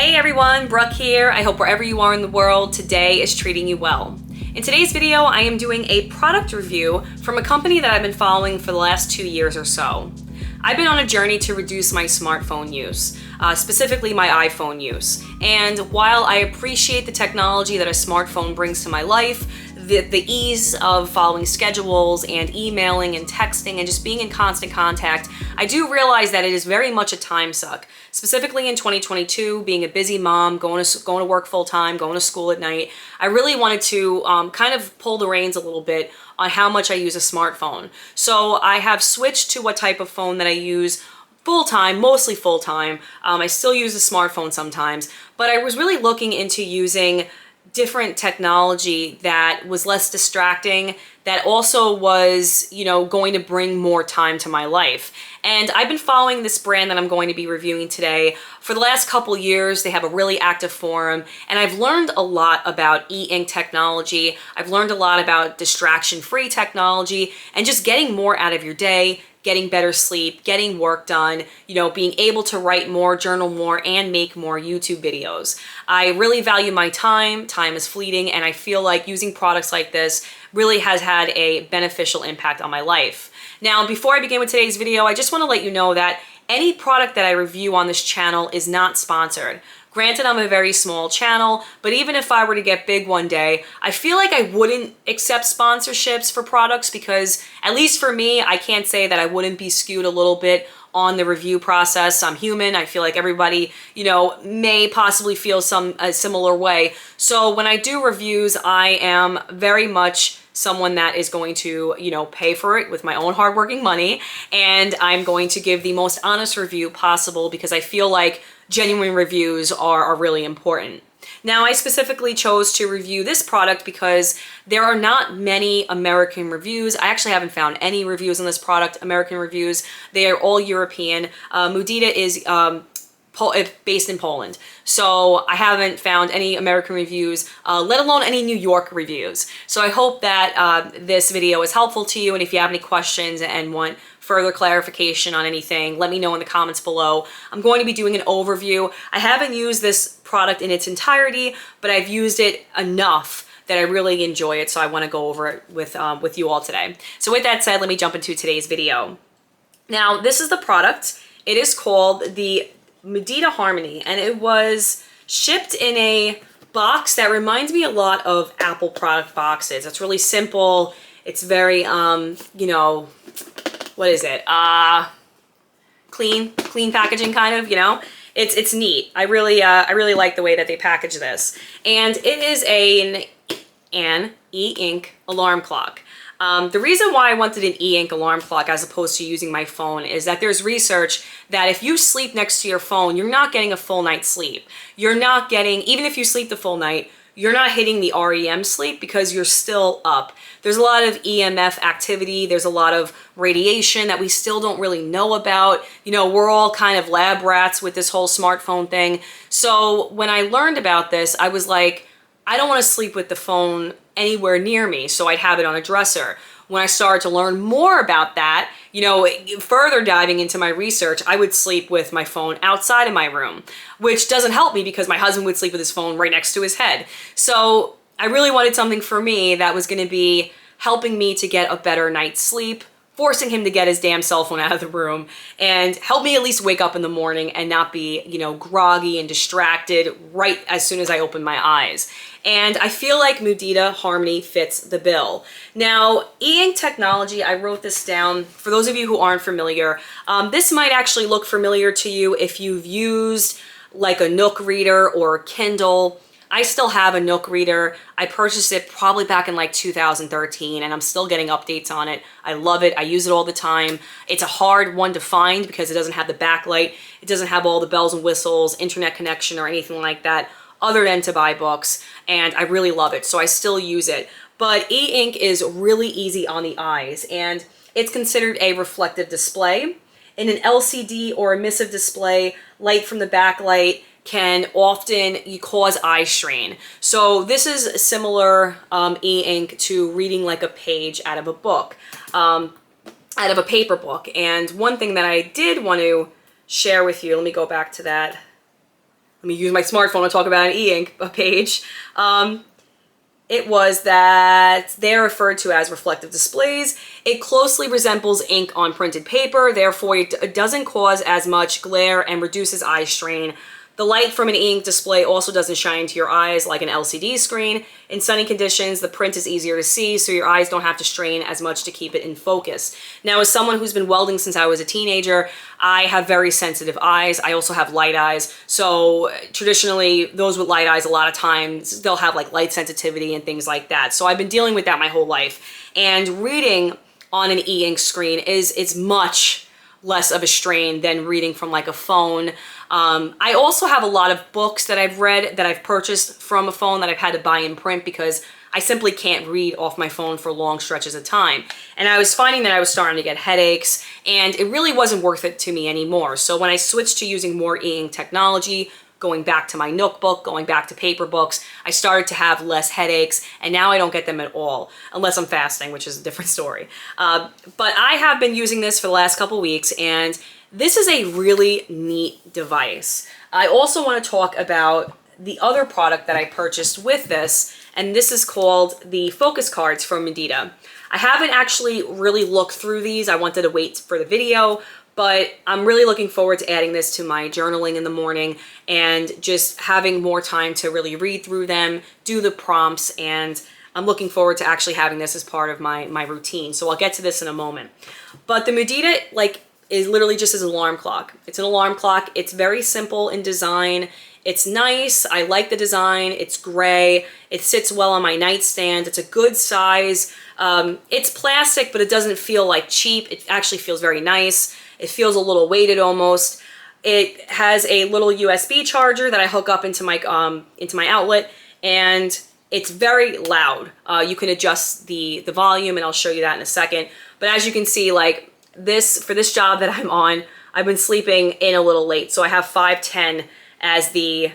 Hey everyone, Brooke here. I hope wherever you are in the world, today is treating you well. In today's video, I am doing a product review from a company that I've been following for the last 2 years or so. I've been on a journey to reduce my smartphone use, specifically my iPhone use. And while I appreciate the technology that a smartphone brings to my life, the ease of following schedules and emailing and texting and just being in constant contact, I do realize that it is very much a time suck. Specifically in 2022, being a busy mom, going to work full time, going to school at night, I really wanted to kind of pull the reins a little bit on how much I use a smartphone. So I have switched to what type of phone that I use full-time, mostly full-time. I still use a smartphone sometimes, but I was really looking into using different technology that was less distracting, that also was, going to bring more time to my life. And I've been following this brand that I'm going to be reviewing today for the last couple years. They have a really active forum, and I've learned a lot about e-ink technology. I've learned a lot about distraction-free technology and just getting more out of your day, getting better sleep, getting work done, being able to write more, journal more, and make more YouTube videos. I really value my time. Time is fleeting, and I feel like using products like this really has had a beneficial impact on my life. Now, before I begin with today's video, I just want to let you know that any product that I review on this channel is not sponsored. Granted, I'm a very small channel, but even if I were to get big one day, I feel like I wouldn't accept sponsorships for products because, at least for me, I can't say that I wouldn't be skewed a little bit on the review process. I'm human. I feel like everybody, may possibly feel a similar way. So when I do reviews, I am very much someone that is going to, pay for it with my own hardworking money, and I'm going to give the most honest review possible because I feel like genuine reviews are really important. Now, I specifically chose to review this product because there are not many American reviews. I actually haven't found any reviews on this product, American reviews. They are all European. Mudita is based in Poland. So I haven't found any American reviews, let alone any New York reviews. So I hope that this video is helpful to you, and if you have any questions and want further clarification on anything, let me know in the comments below. I'm going to be doing an overview. I haven't used this product in its entirety, but I've used it enough that I really enjoy it, so I want to go over it with you all today. So with that said, let me jump into today's video. Now, this is the product. It is called the Mudita Harmony, and it was shipped in a box that reminds me a lot of Apple product boxes. It's really simple. It's very, what is it? Clean packaging, kind of, It's neat. I really like the way that they package this. And it is an e-ink alarm clock. The reason why I wanted an e-ink alarm clock as opposed to using my phone is that there's research that if you sleep next to your phone, you're not getting a full night's sleep. You're not getting, even if you sleep the full night, you're not hitting the REM sleep because you're still up. There's a lot of EMF activity. There's a lot of radiation that we still don't really know about. We're all kind of lab rats with this whole smartphone thing. So when I learned about this, I was like, I don't want to sleep with the phone anywhere near me, so I'd have it on a dresser. When I started to learn more about that, further diving into my research, I would sleep with my phone outside of my room, which doesn't help me because my husband would sleep with his phone right next to his head. So I really wanted something for me that was going to be helping me to get a better night's sleep, forcing him to get his damn cell phone out of the room, and help me at least wake up in the morning and not be, groggy and distracted right as soon as I open my eyes. And I feel like Mudita Harmony fits the bill. Now, e-ink technology, I wrote this down. For those of you who aren't familiar, this might actually look familiar to you if you've used like a Nook reader or a Kindle. I still have a Nook reader. I purchased it probably back in like 2013, and I'm still getting updates on it. I love it. I use it all the time. It's a hard one to find because it doesn't have the backlight. It doesn't have all the bells and whistles, internet connection, or anything like that, other than to buy books, and I really love it, so I still use it. But e-ink is really easy on the eyes, and it's considered a reflective display. In an LCD or emissive display, light from the backlight can often cause eye strain. So this is similar e-ink to reading like a page out of a book, out of a paper book. And one thing that I did want to share with you, let me go back to that let me use my smartphone to talk about an e-ink page. It was that they're referred to as reflective displays. It closely resembles ink on printed paper, therefore it doesn't cause as much glare and reduces eye strain. The light from an e-ink display also doesn't shine into your eyes like an LCD screen. In sunny conditions, the print is easier to see, so your eyes don't have to strain as much to keep it in focus. Now, as someone who's been welding since I was a teenager, I have very sensitive eyes. I also have light eyes. So traditionally, those with light eyes, a lot of times, they'll have like light sensitivity and things like that. So I've been dealing with that my whole life. And reading on an e-ink screen is much less of a strain than reading from like a phone. I also have a lot of books that I've read that I've purchased from a phone that I've had to buy in print because I simply can't read off my phone for long stretches of time. And I was finding that I was starting to get headaches and it really wasn't worth it to me anymore. So when I switched to using more e-ink technology, going back to my notebook, going back to paper books, I started to have less headaches, and now I don't get them at all, unless I'm fasting, which is a different story. But I have been using this for the last couple weeks, and this is a really neat device. I also want to talk about the other product that I purchased with this, and this is called the focus cards from Mudita. I haven't actually really looked through these. I wanted to wait for the video, but I'm really looking forward to adding this to my journaling in the morning and just having more time to really read through them, do the prompts, and I'm looking forward to actually having this as part of my routine. So I'll get to this in a moment. But the Mudita, is literally just an alarm clock. It's an alarm clock. It's very simple in design. It's nice. I like the design. It's gray. It sits well on my nightstand. It's a good size. It's plastic, but it doesn't feel like cheap. It actually feels very nice. It feels a little weighted almost. It has a little USB charger that I hook up into my outlet, and it's very loud. You can adjust the volume, and I'll show you that in a second. But as you can see, for this job that I'm on, I've been sleeping in a little late, so I have 5:10 as the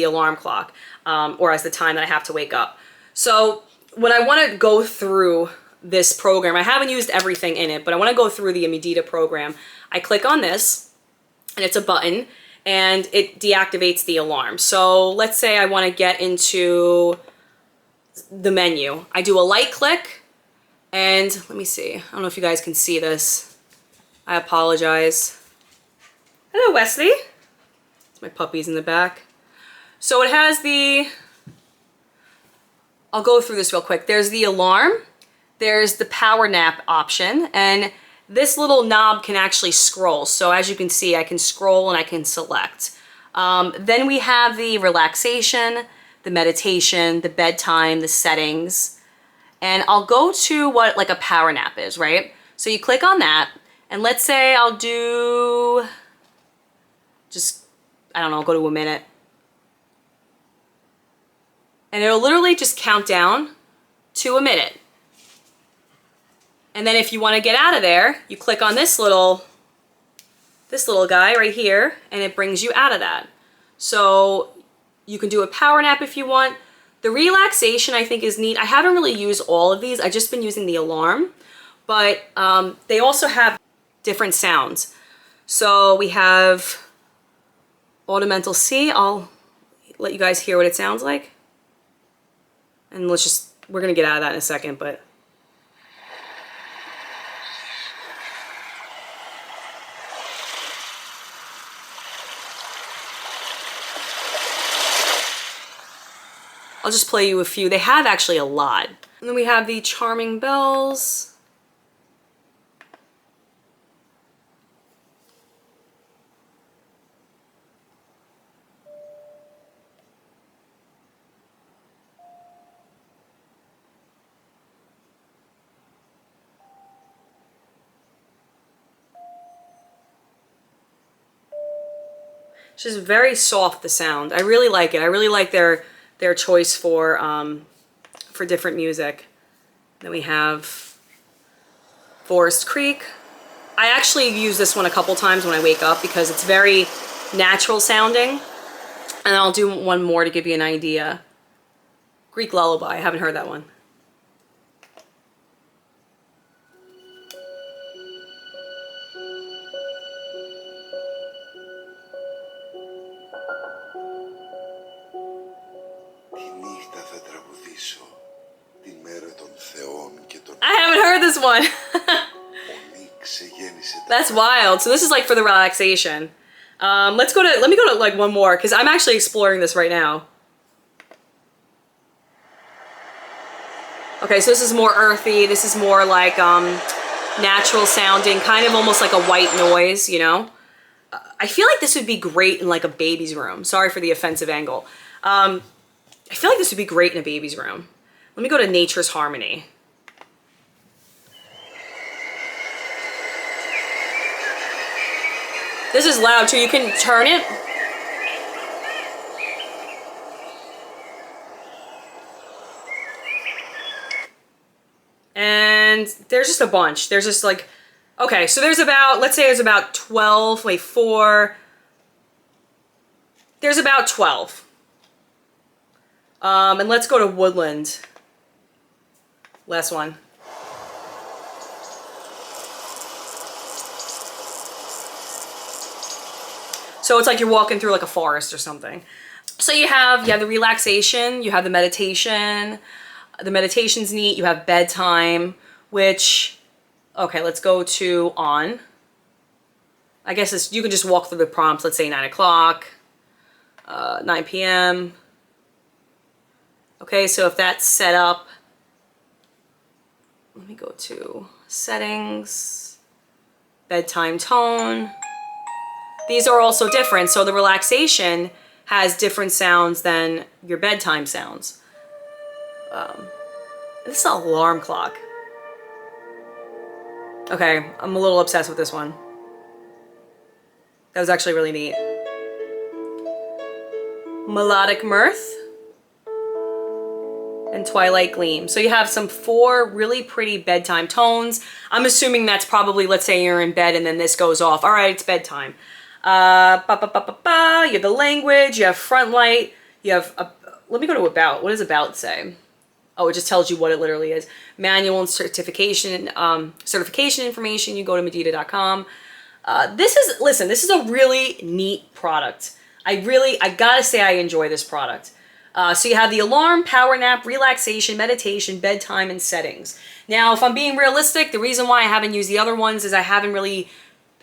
alarm clock, or as the time that I have to wake up. So when I want to go through this program, I haven't used everything in it, but I want to go through the Mudita program. I click on this, and it's a button, and it deactivates the alarm. So let's say I want to get into the menu. I do a light click, and let me see. I don't know if you guys can see this. I apologize. Hello, Wesley. My puppy's in the back. So it has I'll go through this real quick. There's the alarm, there's the power nap option, and this little knob can actually scroll. So as you can see, I can scroll and I can select. Then we have the relaxation, the meditation, the bedtime, the settings, and I'll go to what a power nap is, right? So you click on that, and let's say I'll do I don't know, I'll go to a minute. And it'll literally just count down to a minute. And then if you want to get out of there, you click on this little guy right here, and it brings you out of that. So you can do a power nap if you want. The relaxation I think is neat. I haven't really used all of these. I've just been using the alarm, but they also have different sounds. So we have Audimental C. I'll let you guys hear what it sounds like. And we're gonna get out of that in a second, but I'll just play you a few. They have actually a lot. And then we have the charming bells. It's just very soft, the sound. I really like it. I really like their choice for different music. Then we have Forest Creek. I actually use this one a couple times when I wake up because it's very natural sounding. And I'll do one more to give you an idea. Greek Lullaby. I haven't heard that one. this one. That's wild. So this is like for the relaxation. Let me go to like one more because I'm actually exploring this right now. Okay, so this is more earthy. This is more like natural sounding, kind of almost like a white noise, you know? I feel like this would be great in like a baby's room. Sorry for the offensive angle. I feel like this would be great in a baby's room. Let me go to Nature's Harmony. This is loud too. You can turn it. And there's just a bunch. There's just like, okay, so there's about, let's say there's about 12, wait, 4. There's about 12. And let's go to Woodland. Last one. So it's like you're walking through like a forest or something. So you have the relaxation, you have the meditation. The meditation's neat. You have bedtime, which, okay, let's go to on. I guess you can just walk through the prompts. Let's say 9 o'clock, 9 p.m. Okay, so if that's set up, let me go to settings, bedtime tone. These are also different. So the relaxation has different sounds than your bedtime sounds. This is an alarm clock. Okay, I'm a little obsessed with this one. That was actually really neat. Melodic Mirth and Twilight Gleam. So you have some 4 really pretty bedtime tones. I'm assuming that's probably, let's say you're in bed and then this goes off. All right, it's bedtime. You have the language, you have front light, you have, let me go to about. What does about say? Oh, it just tells you what it literally is. Manual and certification information. You go to Mudita.com. This is a really neat product. I gotta say I enjoy this product. So you have the alarm, power nap, relaxation, meditation, bedtime, and settings. Now, if I'm being realistic, the reason why I haven't used the other ones is I haven't really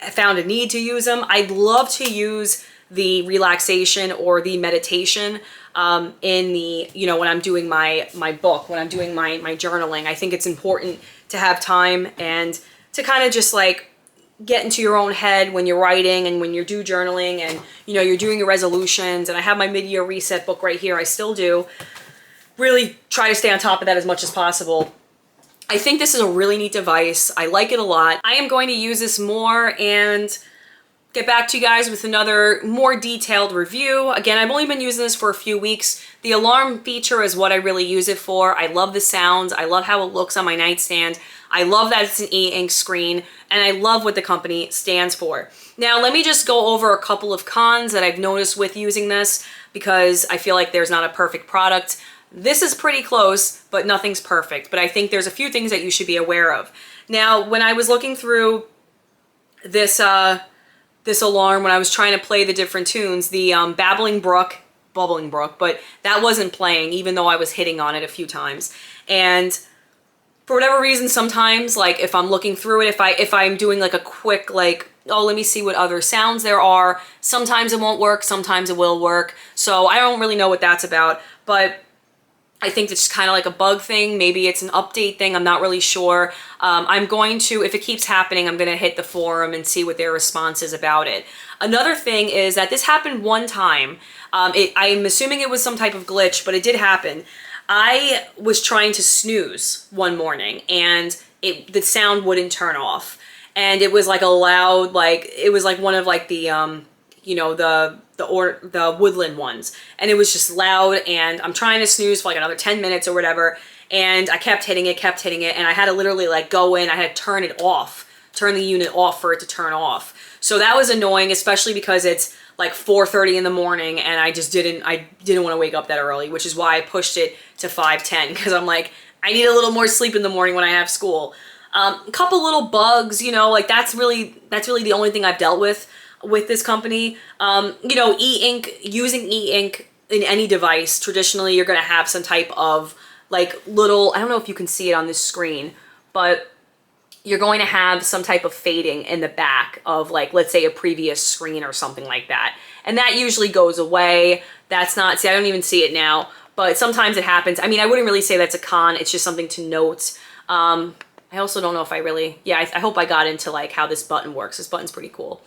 found a need to use them. I'd love to use the relaxation or the meditation in the, you know, when I'm doing my book, when I'm doing my journaling. I think it's important to have time and to kind of just like get into your own head when you're writing and when you're journaling and, you know, you're doing your resolutions. And I have my mid-year reset book right here. I still do really try to stay on top of that as much as possible. I think this is a really neat device. I like it a lot. I am going to use this more and get back to you guys with another more detailed review. Again, I've only been using this for a few weeks. The alarm feature is what I really use it for. I love the sounds. I love how it looks on my nightstand. I love that it's an e-ink screen, and I love what the company stands for. Now, let me just go over a couple of cons that I've noticed with using this because I feel like there's not a perfect product. This is pretty close, but nothing's perfect. But I think there's a few things that you should be aware of. Now, when I was looking through this alarm, when I was trying to play the different tunes, the Bubbling Brook, but that wasn't playing, even though I was hitting on it a few times. And for whatever reason, sometimes, like if I'm looking through it, if I'm doing like a quick, like, oh, let me see what other sounds there are, sometimes it won't work, sometimes it will work. So I don't really know what that's about, but I think it's kind of like a bug thing. Maybe it's an update thing. I'm not really sure. I'm going to, if it keeps happening, I'm going to hit the forum and see what their response is about it. Another thing is that this happened one time. I'm assuming it was some type of glitch, but it did happen. I was trying to snooze one morning and the sound wouldn't turn off. And it was like a loud, like, it was like one of like the, you know, the woodland ones. And it was just loud and I'm trying to snooze for like another 10 minutes or whatever. And I kept hitting it. And I had to literally like go in, I had to turn it off, turn the unit off for it to turn off. So that was annoying, especially because it's like 4:30 in the morning and I didn't want to wake up that early, which is why I pushed it to 5:10 because I'm like, I need a little more sleep in the morning when I have school. A couple little bugs, you know, like that's really the only thing I've dealt with this company. You know, using e-ink in any device, traditionally you're going to have some type of like little, I don't know if you can see it on this screen, but you're going to have some type of fading in the back of, like, let's say a previous screen or something like that. And that usually goes away. That's not, see, I don't even see it now, but sometimes it happens. I mean, I wouldn't really say that's a con. It's just something to note. I also don't know if I really, yeah, I hope I got into like how this button works. This button's pretty cool.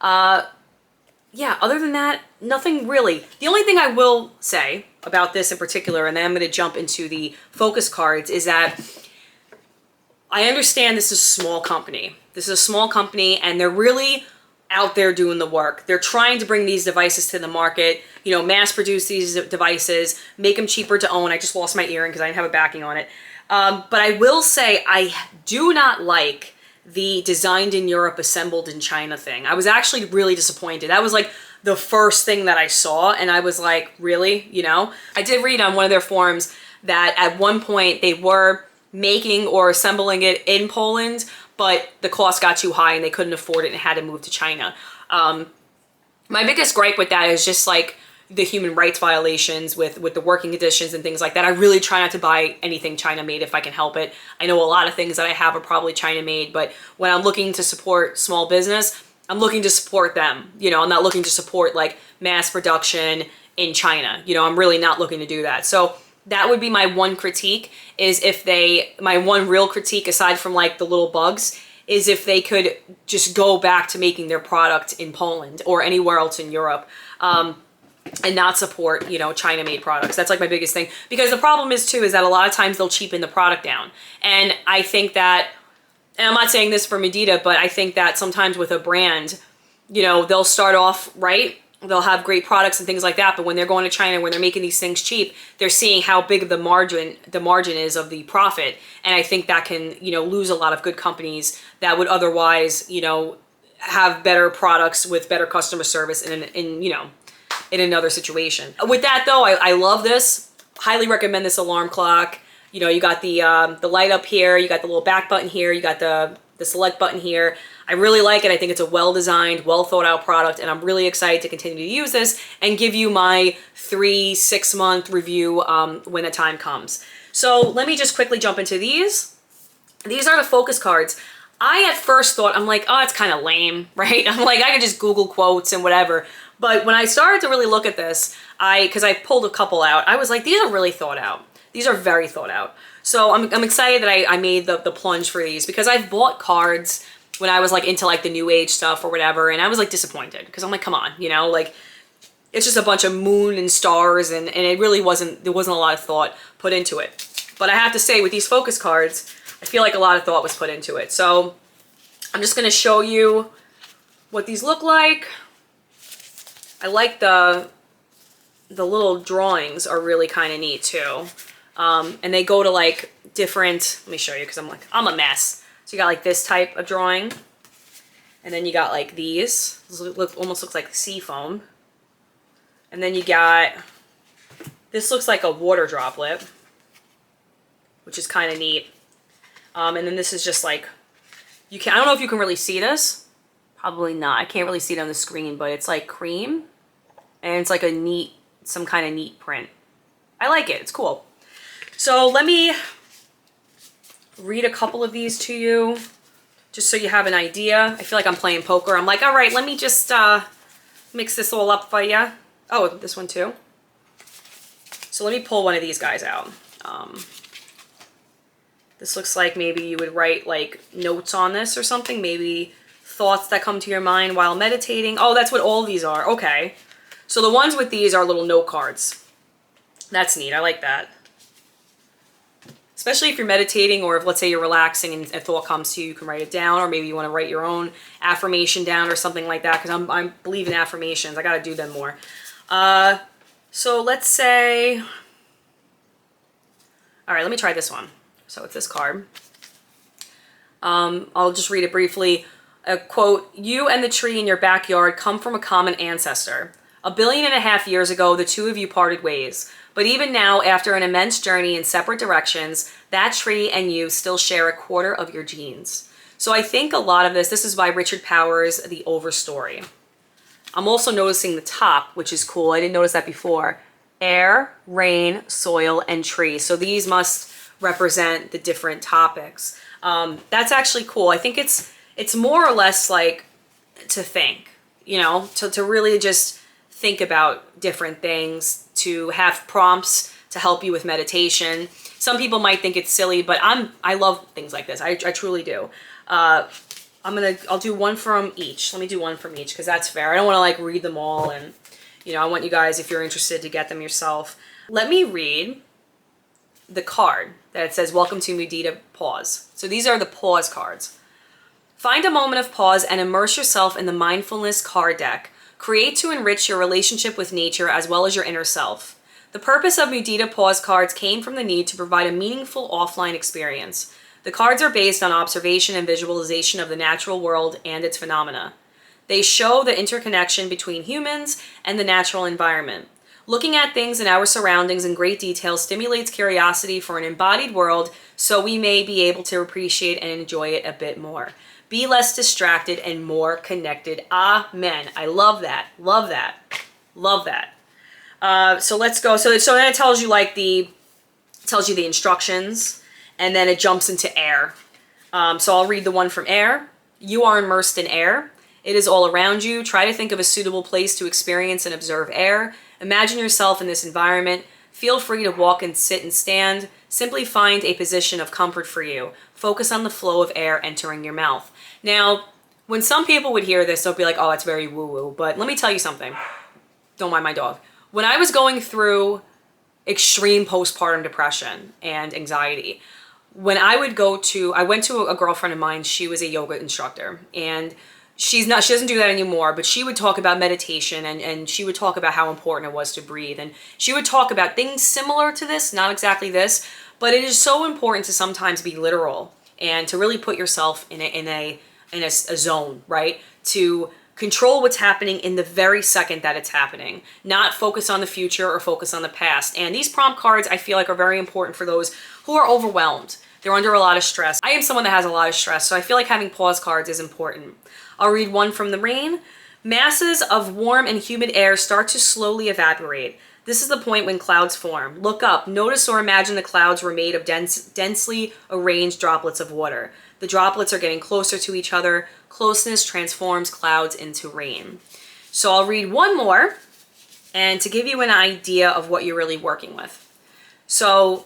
Yeah, other than that, nothing really. The only thing I will say about this in particular, and then I'm going to jump into the focus cards, is that I understand this is a small company. This is a small company, and they're really out there doing the work. They're trying to bring these devices to the market, you know, mass produce these devices, make them cheaper to own. I just lost my earring because I didn't have a backing on it. But I will say I do not like the designed in Europe, assembled in China thing. I was actually really disappointed. That was like the first thing that I saw, and I was like, really? You know? I did read on one of their forums that at one point they were making or assembling it in Poland, but the cost got too high and they couldn't afford it and had to move to China. My biggest gripe with that is just like the human rights violations with the working conditions and things like that. I really try not to buy anything China made if I can help it. I know a lot of things that I have are probably China made, but when I'm looking to support small business, I'm looking to support them. You know, I'm not looking to support like mass production in China. You know, I'm really not looking to do that. So that would be my one critique, is if they, my one real critique aside from like the little bugs, is if they could just go back to making their product in Poland or anywhere else in Europe, and not support, you know, China-made products. That's like my biggest thing. Because the problem is too, is that a lot of times they'll cheapen the product down. And I think that, and I'm not saying this for Mudita, but I think that sometimes with a brand, you know, they'll start off right, they'll have great products and things like that, but when they're going to China, when they're making these things cheap, they're seeing how big of the margin is of the profit. And I think that can, you know, lose a lot of good companies that would otherwise, you know, have better products with better customer service in you know, in another situation. With that though, I love this. Highly recommend this alarm clock. You know, you got the light up here, you got the little back button here, you got the select button here. I really like it. I think it's a well-designed, well-thought-out product, and I'm really excited to continue to use this and give you my 3-6 month review when the time comes. So let me just quickly jump into these. These are the focus cards. I at first thought, I'm like, oh, it's kind of lame, right? I'm like, I could just Google quotes and whatever. But when I started to really look at this, because I pulled a couple out, I was like, these are really thought out. These are very thought out. So I'm excited that I made the plunge for these, because I've bought cards when I was like into like the new age stuff or whatever, and I was like disappointed because I'm like, come on, you know, like it's just a bunch of moon and stars, and it really wasn't, there wasn't a lot of thought put into it. But I have to say, with these focus cards, I feel like a lot of thought was put into it. So I'm just gonna show you what these look like. I like the little drawings are really kind of neat too. And they go to like different, let me show you because I'm a mess. So you got like this type of drawing, and then you got like these. This almost looks like sea foam. And then you got, this looks like a water droplet, which is kind of neat. And then this is just like, I don't know if you can really see this. Probably not. I can't really see it on the screen, but it's like cream, and it's like a neat, some kind of neat print. I like it. It's cool. So let me read a couple of these to you, just so you have an idea. I feel like I'm playing poker. I'm like, all right, let me just mix this all up for you. Oh, this one too. So let me pull one of these guys out. This looks like maybe you would write like notes on this or something. Maybe thoughts that come to your mind while meditating. Oh, that's what all these are. Okay. So the ones with these are little note cards. That's neat. I like that. Especially if you're meditating, or if, let's say, you're relaxing and a thought comes to you, you can write it down, or maybe you want to write your own affirmation down or something like that, because I believe in affirmations. I got to do them more. So let's say, all right, let me try this one. So it's this card. I'll just read it briefly. A quote, "You and the tree in your backyard come from a common ancestor. 1.5 billion years ago, the two of you parted ways. But even now, after an immense journey in separate directions, that tree and you still share 1/4 of your genes." So I think a lot of this is by Richard Powers, The Overstory. I'm also noticing the top, which is cool. I didn't notice that before. Air, rain, soil, and tree. So these must represent the different topics. That's actually cool. I think it's more or less like to think, you know, to really just think about different things, to have prompts to help you with meditation. Some people might think it's silly, but I love things like this. I truly do. I'll do one from each. Let me do one from each because that's fair. I don't want to like read them all, and you know, I want you guys, if you're interested, to get them yourself. Let me read the card that says, welcome to Mudita Pause. So these are the pause cards. Find a moment of pause and immerse yourself in the mindfulness card deck. Create to enrich your relationship with nature as well as your inner self. The purpose of Mudita Pause cards came from the need to provide a meaningful offline experience. The cards are based on observation and visualization of the natural world and its phenomena. They show the interconnection between humans and the natural environment. Looking at things in our surroundings in great detail stimulates curiosity for an embodied world, so we may be able to appreciate and enjoy it a bit more. Be less distracted and more connected. Amen. I love that. Love that. Love that. So let's go. So then it tells you like the instructions, and then it jumps into air. So I'll read the one from air. You are immersed in air. It is all around you. Try to think of a suitable place to experience and observe air. Imagine yourself in this environment. Feel free to walk and sit and stand. Simply find a position of comfort for you. Focus on the flow of air entering your mouth. Now, when some people would hear this, they'll be like, oh, that's very woo-woo. But let me tell you something. Don't mind my dog. When I was going through extreme postpartum depression and anxiety, I went to a girlfriend of mine. She was a yoga instructor, and she doesn't do that anymore, but she would talk about meditation, and she would talk about how important it was to breathe. And she would talk about things similar to this, not exactly this, but it is so important to sometimes be literal and to really put yourself in a zone, right? To control what's happening in the very second that it's happening, not focus on the future or focus on the past. And these prompt cards, I feel like, are very important for those who are overwhelmed. They're under a lot of stress. I am someone that has a lot of stress, so I feel like having pause cards is important. I'll read one from the rain. Masses of warm and humid air start to slowly evaporate. This is the point when clouds form. Look up, notice or imagine the clouds were made of densely arranged droplets of water. The droplets are getting closer to each other. Closeness transforms clouds into rain. So I'll read one more, and to give you an idea of what you're really working with. So,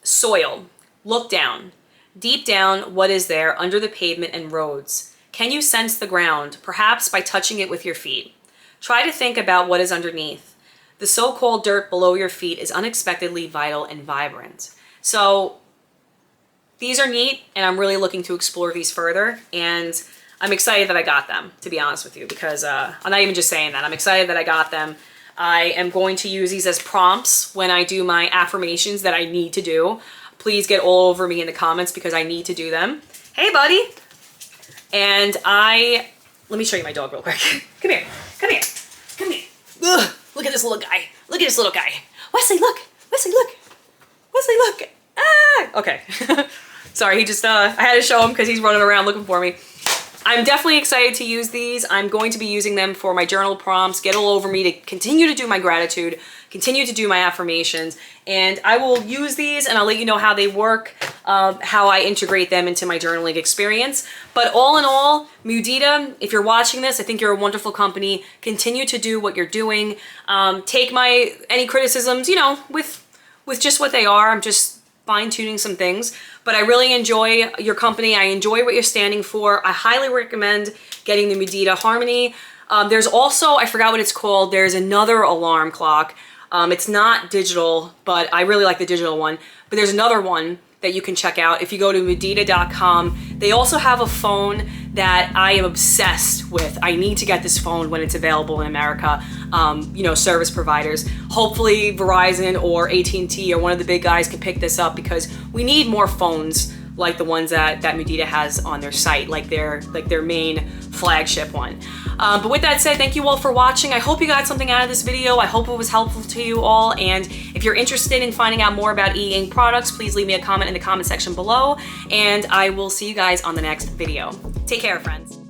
soil. Look down. Deep down, what is there under the pavement and roads? Can you sense the ground, perhaps by touching it with your feet? Try to think about what is underneath. The so-called dirt below your feet is unexpectedly vital and vibrant. So these are neat, and I'm really looking to explore these further, and I'm excited that I got them, to be honest with you, because I'm not even just saying that. I'm excited that I got them. I am going to use these as prompts when I do my affirmations that I need to do. Please get all over me in the comments because I need to do them. Hey, buddy. And let me show you my dog real quick. Come here, come here, come here. Ugh, look at this little guy. Look at this little guy. Wesley, look. Wesley, look. Wesley, look. Ah! Okay. Sorry, he just, I had to show him because he's running around looking for me. I'm definitely excited to use these. I'm going to be using them for my journal prompts, get all over me to continue to do my gratitude, continue to do my affirmations, and I will use these and I'll let you know how they work, how I integrate them into my journaling experience. But all in all, Mudita, if you're watching this, I think you're a wonderful company. Continue to do what you're doing. Take any criticisms, you know, with just what they are. I'm just fine-tuning some things, but I really enjoy your company. I enjoy what you're standing for. I highly recommend getting the Mudita Harmony. There's also, I forgot what it's called, there's another alarm clock. It's not digital, but I really like the digital one. But there's another one that you can check out if you go to Mudita.com. They also have a phone that I am obsessed with. I need to get this phone when it's available in America. You know, service providers. Hopefully Verizon or AT&T or one of the big guys can pick this up because we need more phones like the ones that Mudita has on their site, like their main flagship one. But with that said, thank you all for watching. I hope you got something out of this video. I hope it was helpful to you all. And if you're interested in finding out more about E Ink products, please leave me a comment in the comment section below. And I will see you guys on the next video. Take care, friends.